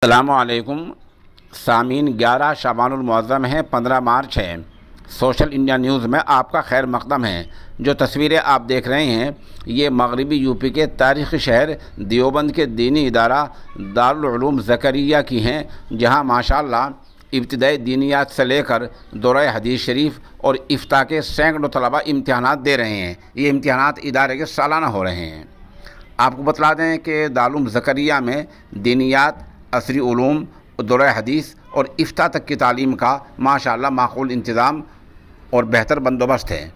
अस्सलामुअलैकुम सामीन 11 शबानुल मुअज़्ज़म है, 15 मार्च है। सोशल इंडिया न्यूज़ में आपका खैर मक़दम है। जो तस्वीरें आप देख रहे हैं ये मगरबी यूपी के तारीख़ी शहर देवबंद के दीनी इदारा दारुल उलूम ज़करिया की हैं, जहां माशाअल्लाह इब्तिदाई दीनियात से लेकर दौरे हदीस शरीफ और इफ्ता के सैकड़ों तलबा इम्तिहानात दे रहे हैं। ये इम्तिहानात इदारे के सालाना हो रहे हैं। आपको बतला दें कि दारुल उलूम ज़करिया में दीनियात, असरी उलूम, दौरे हदीस और इफ्ता तक की तालीम का माशाअल्लाह माकूल इंतज़ाम और बेहतर बंदोबस्त है।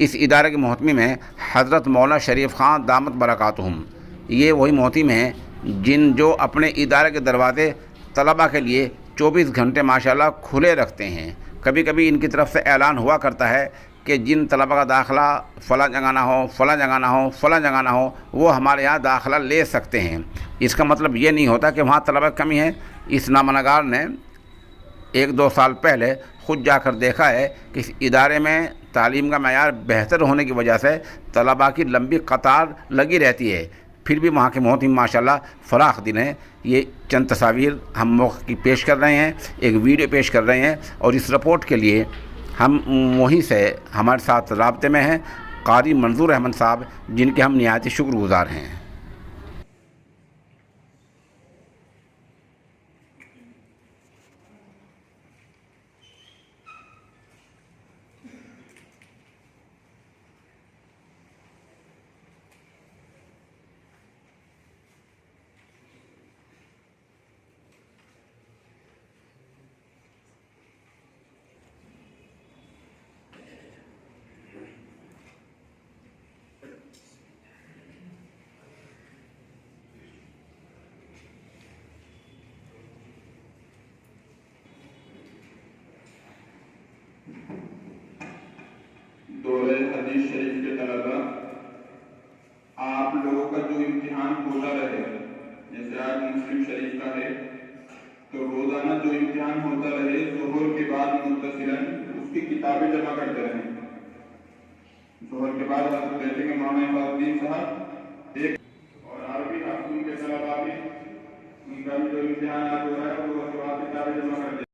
इस इदारे के मोहतमिम हैं हज़रत मौलाना शरीफ ख़ान दामत बरकातुहुम। ये वही मोहतमिम हैं जो अपने इदारे के दरवाज़े तलबा के लिए 24 घंटे माशाअल्लाह खुले रखते हैं। कभी कभी इनकी तरफ से ऐलान हुआ करता है कि जिन तलबा का दाखिला फ़लाँ जगह ना हो, फ़लाँ जगह ना हो, फ़लाँ जगह ना हो, वो हमारे यहाँ दाखिला ले सकते हैं। इसका मतलब ये नहीं होता कि वहाँ तलबा की कमी है। इस नामनगार ने 1-2 साल पहले ख़ुद जाकर देखा है कि इस इदारे में तालीम का मयार बेहतर होने की वजह से तलबा की लंबी कतार लगी रहती है, फिर भी वहाँ के मोहतमिम माशाअल्लाह फ़राख दिल हैं। ये चंद तस्वीर हम मौके की पेश कर रहे हैं, एक वीडियो पेश कर रहे हैं, और इस रिपोर्ट के लिए हम वहीं से हमारे साथ राब्ते में हैं कारी मंजूर अहमद साहब, जिनके हम निहायत शुक्रगुज़ार हैं। दौरे हदीस शरीफ के तलबा, आप लोगों का जो इम्तिहान होता रहे, जैसे आज मुस्लिम शरीफ का है, तो रोजाना जो इम्तिहान होता रहे जोहर के बाद मुत्तसिलन उसकी किताबें जमा करते रहें। जोहर के बाद हजरत बैठेंगे मौलाना इमामुद्दीन साहब एक, और अरबी हाफिज के तलबा भी उनका भी जो इम्तिहान हो रहा है वो किताबें जमा करते हैं।